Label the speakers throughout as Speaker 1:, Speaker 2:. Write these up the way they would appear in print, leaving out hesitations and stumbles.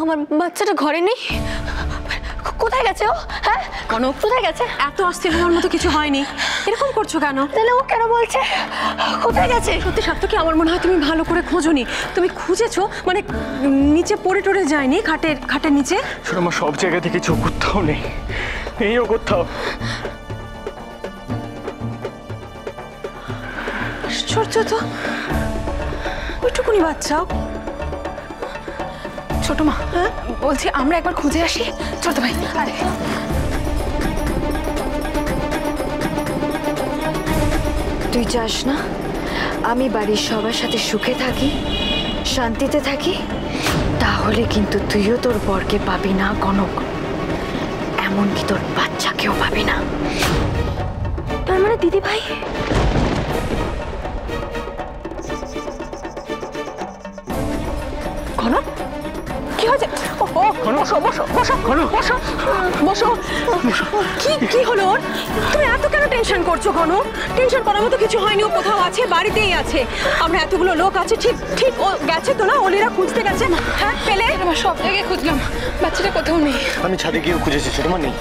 Speaker 1: আমার বাচ্চাটা ঘরে নেই। কোথায় গেছে ও? হ্যাঁ কনক কোথায় গেছে?
Speaker 2: এত অস্থির হওয়ার মতো কিছু হয়নি, এরকম করছো কেন?
Speaker 1: তাহলে ও কেন বলছে কোথায় গেছে?
Speaker 2: সত্যি সার্থকী, আমার মনে হয় তুমি ভালো করে খোঁজোনি। তুমি খুঁজেছো মানে নিচে পড়ে টরে যায়নি? খাটের নিচে?
Speaker 3: শোনো আমার সব জায়গা থেকে চোখ কোথাও নেই, নেইও কোথাও।
Speaker 2: আশ্চর্য তো, ওইটুকুনি বাচ্চাও।
Speaker 1: ছোট মা, বলছি আমরা একবার খুঁজে আসি। ছোট ভাই আরে
Speaker 4: তুই চাস না আমি বাড়ির সবার সাথে সুখে থাকি, শান্তিতে থাকি? তাহলে কিন্তু তুইও তোর বরকে পাবি না কনক, এমনকি তোর বাচ্চাকেও পাবি না।
Speaker 1: তার মানে দিদি ভাই
Speaker 2: কনক কি হয়েছে? বসো বসো বসো বসো বসো। কি হলো ওর? তুমি এত কেন টেনশন করছো কনক? টেনশন করার মতো কিছু হয়নি, ও কোথাও আছে, বাড়িতেই আছে। আমরা এতগুলো লোক আছে, ঠিক ঠিক ও গেছে তো না? অলিরা খুঁজতে গেছে, হ্যাঁ পেলে?
Speaker 1: আমার সব জায়গায় খুঁজলাম, বাচ্চাটা কোথাও নেই।
Speaker 3: আমি ছাদে গিয়ে খুঁজেছি, ছোটমা নেই।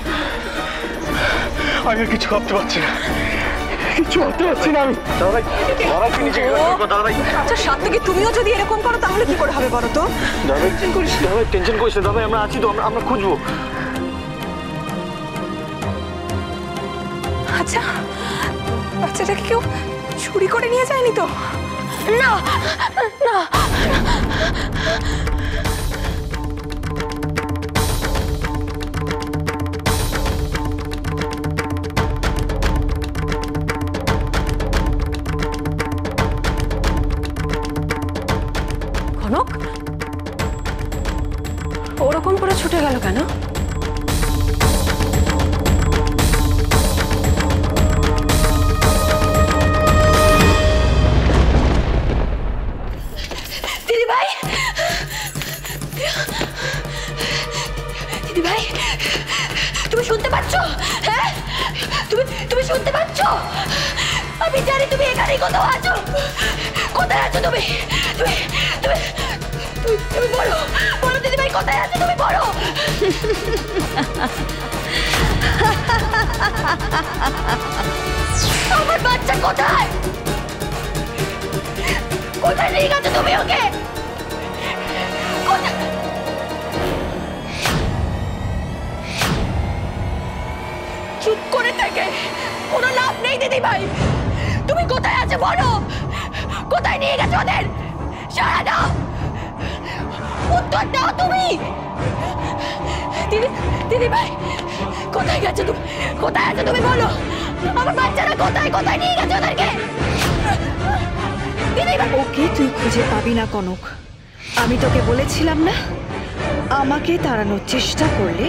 Speaker 3: আমি আর কিছু ভাবতে পারছি না, কিছু ভাবতে পারছি না আমি। দাদাভাই দাদাভাই নিচে গেলে দাদাভাই।
Speaker 2: আচ্ছা সার্থকী, তুমিও যদি এরকম করো তাহলে কি করে হবে বলো তো?
Speaker 3: দাদাভাই টেনশন করিস না দাদাভাই, আমরা আছি তো, আমরা খুঁজবো।
Speaker 2: আচ্ছা বাচ্চাটাকে কেউ চুরি করে নিয়ে যায়নি তো?
Speaker 1: না না
Speaker 2: কনক ওরকম করে ছুটে গেল কেন?
Speaker 1: দিদি ভাই, দিদি ভাই তুমি শুনতে পাচ্ছ? হ্যাঁ তুমি শুনতে পাচ্ছ? আমি জানি তুমি এখানেই কোথাও আছো। কোথায় আছো তুমি? তুমি তুমি তুমি বলো বলো দিদি ভাই কোথায় আছো তুমি বলো। আমার বাচ্চা কোথায়? কোথায় নিয়ে গেছো তুমি ওকে? চুপ করে থেকে কোনো লাভ নেই দিদি ভাই। তুমি কোথায় আছো বলো, কোথায় নিয়ে গেছো ওদের? সারা দাও, উত্তর দাও তুমি। দিদি দিদি ভাই কোথায় গেছো তুমি? কোথায় আছো তুমি বলো। আমার বাচ্চারা কোথায়, কোথায় নিয়ে গেছো ওদেরকে? দিদি ভাই
Speaker 4: ওকে তুই খুঁজে পাবি না কনক, আমি তোকে বলেছিলাম না, আমাকে তাড়ানোর চেষ্টা করলে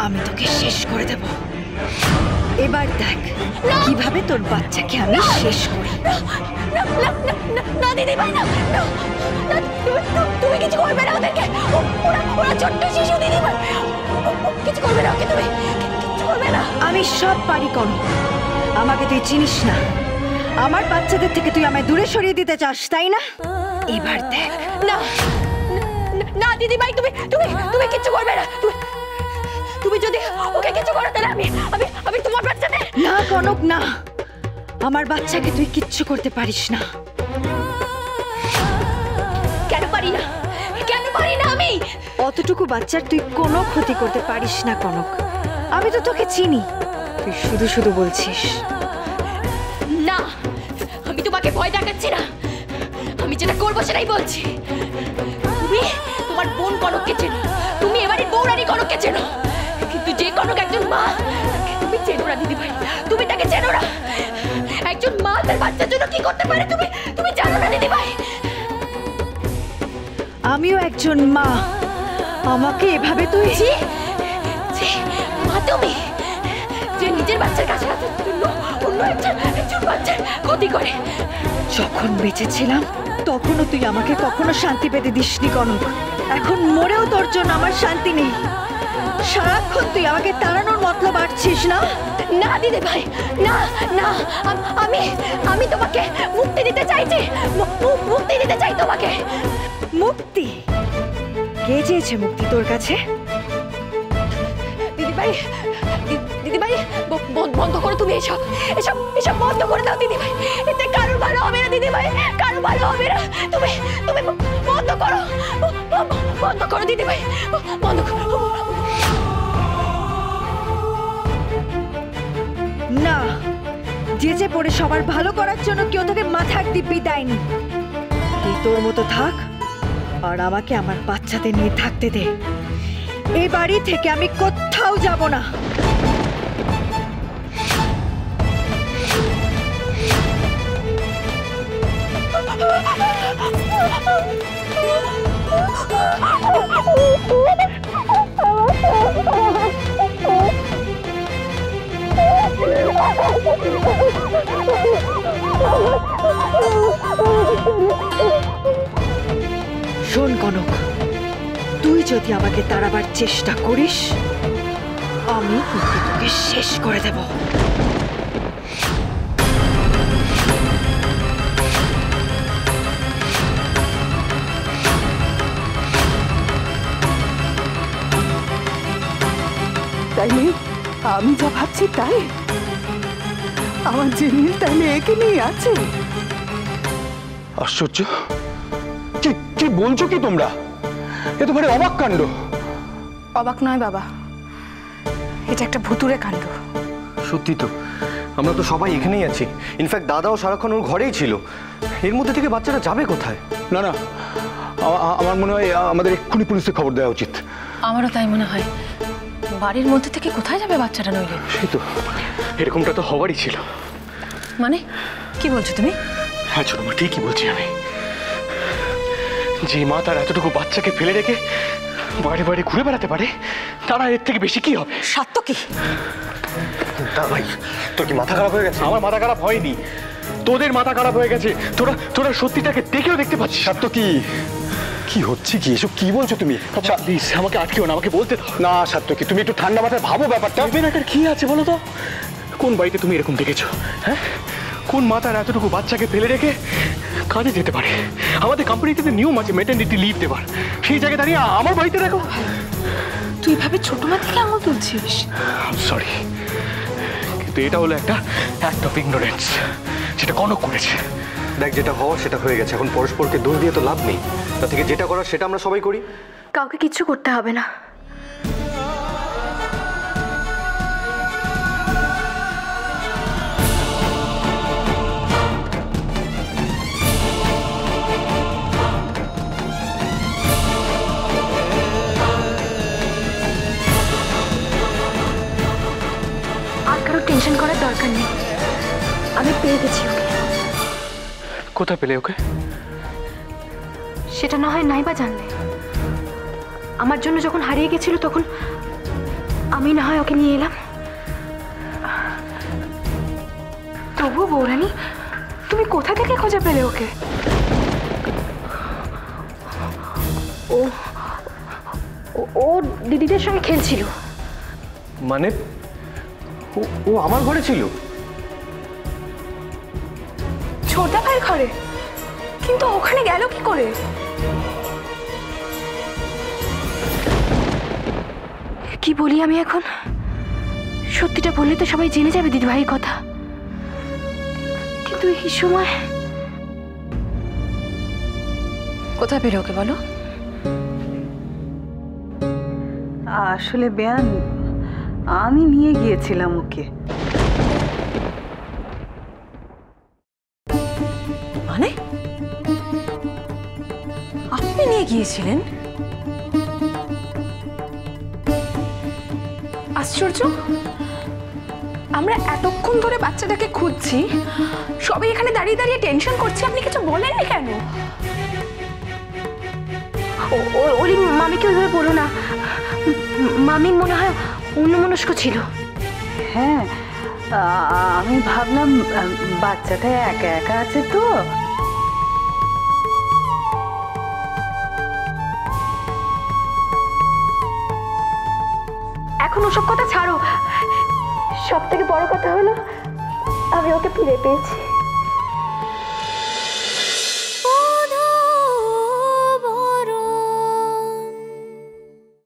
Speaker 4: আমি তোকে শেষ করে দেব। এবার দেখ কিভাবে তোর বাচ্চাকে আমি শেষ করি।
Speaker 1: না দিদি ভাই না, তুমি কিছু করবে না ওদেরকে। ওরা ছোট্ট শিশু দিদি ভাই, কিছু করবে না ওকে, তুমি কিছু করবে না।
Speaker 4: আমি সব পারি কনক, আমাকে তুই চিনিস না, আমার বাচ্চাদের থেকে তুই আমায় দূরে সরিয়ে দিতে চাস তাই না? এবার দেখ।
Speaker 1: না না দিদি ভাই তুমি তুমি তুমি কিছু করবে না। তুমি যদি ওকে কিছু করো তাহলে আমি আমি আমি তোমার বাচ্চাদের।
Speaker 4: না কনক না, আমার বাচ্চাকে তুই কিচ্ছু করতে পারিস না।
Speaker 1: কেন পারি না? কেন পারি না আমি?
Speaker 4: অতটুকু বাচ্চার তুই কোনো ক্ষতি করতে পারিস না কনক, আমি তো তোকে চিনি, তুই শুধু শুধু বলছিস।
Speaker 1: না আমি তোমাকে ভয় দেখাচ্ছি না, আমি যেটা করবো সেটাই বলছি। তুমি তোমার বোন কনককে চেনো, তুমি এবারে বৌরানী কনককে চেনো, কিন্তু যে কনক একজন মা তুমি চেনো না দিদি ভাই, তুমি তাকে চেনো না। একজন মা তার বাচ্চার জন্য কি করতে পারে তুমি তুমি জানো না দিদি ভাই।
Speaker 4: আমিও একজন মা, আমাকে এভাবে তুই
Speaker 1: মা তুমি যে নিজের বাচ্চার কাছে অন্য একজন বাচ্চার ক্ষতি করে।
Speaker 4: যখন বেঁচে ছিলাম তখনও তুই আমাকে কখনো শান্তি পেতে দিসনি কনক, এখন মরেও তোর জন্য আমার শান্তি নেই। সারাক্ষণ তুই আমাকে তাড়ানোর মতলব আটছিস না?
Speaker 1: না দিদি ভাই না না, আমি আমি তোমাকে মুক্তি দিতে চাইছি, মুক্তি দিতে চাই তোমাকে।
Speaker 4: মুক্তি? কে চেয়েছে মুক্তি তোর কাছে?
Speaker 1: দিদিভাই, দিদিভাই, বন্ধ করো তুমি এসব এসব এসব বন্ধ করে দাও দিদিভাই। এতে কারোর ভালো হবে না দিদিভাই, কারোর ভালো হবে না। তুমি তুমি বন্ধ করো, বন্ধ করো দিদিভাই, বন্ধ করো।
Speaker 4: না, যেচে পড়ে সবার ভালো করার জন্য কেউ তোকে মাথার দিব্যি দেয়নি। তুই তোর মতো থাক আর আমাকে আমার বাচ্চাদের নিয়ে থাকতে দে। এই বাড়ি থেকে আমি কোথাও যাব না। শোন কনক, তুই যদি আমাকে তাড়াবার চেষ্টা করিস আমি কিন্তু তোকে শেষ করে দেব।
Speaker 5: তাইলে আমি যা ভাবছি তাই? আমার জেনিল তাইলে একে নিয়ে আছে?
Speaker 3: আশ্চর্য, কি কি বলছো কি তোমরা? এ তো ভারী অবাক কাণ্ড।
Speaker 2: অবাক নয় বাবা, এটা একটা ভুতুড়ে কাণ্ড।
Speaker 6: সত্যি তো, আমরা তো সবাই এখানেই আছি। ইনফ্যাক্ট দাদাও সারাক্ষণ ওর ঘরেই ছিল। এর মধ্যে থেকে বাচ্চাটা যাবে কোথায়?
Speaker 3: না না, আমার মনে হয় আমাদের এক্ষুনি পুলিশে খবর দেওয়া উচিত।
Speaker 2: আমারও তাই মনে হয়। বাড়ির মধ্যে থেকে কোথায় যাবে বাচ্চাটা নইলে?
Speaker 3: সেই তো, এরকমটা তো হওয়ারই ছিল।
Speaker 2: মানে কি বলছো তুমি?
Speaker 3: হ্যাঁ ছোট মা, ঠিকই বলছি আমি। যে মা তার এতটুকু বাচ্চাকে ফেলে রেখে বাড়ি বাড়ি ঘুরে বেড়াতে পারে, তারা এর থেকে বেশি কি হবে?
Speaker 2: সত্য কি?
Speaker 6: দাদা ভাই, তোর কি মাথা খারাপ হয়ে গেছে?
Speaker 3: আমার মাথা খারাপ হয়নি, তোদের মাথা খারাপ হয়ে গেছে। তোরা তোরা সত্যিটাকে দেখেও দেখতে পাচ্ছিস। সত্য কি? কি হচ্ছে কি? এসব কি বলছো তুমি? আচ্ছা প্লিজ আমাকে আটকেও না, আমাকে বলতে দাও না। সত্য কি? তুমি একটু ঠান্ডা মাথায় ভাবো ব্যাপারটা। বেনাটার কি আছে বলো তো? কোন বাড়িতে তুমি এরকম দেখেছো? হ্যাঁ, কোন মাতার এতটুকু বাচ্চাকে ফেলে রেখে কাজে যেতে পারে? আমাদের কোম্পানিতে নিয়ম আছে ম্যাটারনিটি লিভ দেবার, সেই জায়গায় দাঁড়িয়ে আমার বাড়িতে দেখো।
Speaker 2: তুই ভাবে ছোট মা থেকে আঙুল তুলছিস?
Speaker 3: সরি, কিন্তু এটা হলো একটা অ্যাক্ট অফ ইগনোরেন্স, যেটা কনক করেছে।
Speaker 6: দেখ, যেটা হওয়ার সেটা হয়ে গেছে। এখন পরস্পরকে দোষ দিয়ে তো লাভ নেই। তা থেকে যেটা করার সেটা আমরা সবাই করি।
Speaker 1: কাউকে কিচ্ছু করতে হবে না। আর কারো টেনশন করার দরকার নেই, আমি পেয়ে গেছি ওকে।
Speaker 3: কোথায় পেলে ওকে?
Speaker 1: সেটা না হয় নাই বা জানলে। আমার জন্য যখন হারিয়ে গেছিল তখন আমি না হয় ওকে নিয়ে এলাম। তবুও বৌরানী, তুমি কোথা থেকে খুঁজে পেলে ওকে? ও ও দিদিদের সঙ্গে খেলছিল।
Speaker 6: মানে ও আমার ঘরে ছিল?
Speaker 2: ছোটা ভাই ঘরে? কিন্তু ওখানে গেল কি করে?
Speaker 1: কি বলি আমি এখন? সত্যিটা বললে তো সবাই জেনে যাবে দিদিভাইয়ের কথা। কিন্তু এই সময়
Speaker 2: কোথায় পেলে ওকে বলো?
Speaker 5: আসলে বেয়ান, আমি নিয়ে গিয়েছিলাম ওকে।
Speaker 2: মানে আপনি নিয়ে গিয়েছিলেন? আশ্চর্য, আমরা এতক্ষণ ধরে বাচ্চাটাকে খুঁজছি, সবাই এখানে দাঁড়িয়ে দাঁড়িয়ে টেনশন করছে, আপনি কিছু বলেননি কেন?
Speaker 1: ওলি মামিকে ওইভাবে বলো না। মামি মনে হয় অন্যমনস্ক ছিল।
Speaker 5: হ্যাঁ, আমি ভাবলাম বাচ্চাটা একা একা আছে তো।
Speaker 1: এখন ওসব কথা ছাড়ো। সব থেকে বড় কথা হলো আমি ওকে ফিরে পেয়েছি।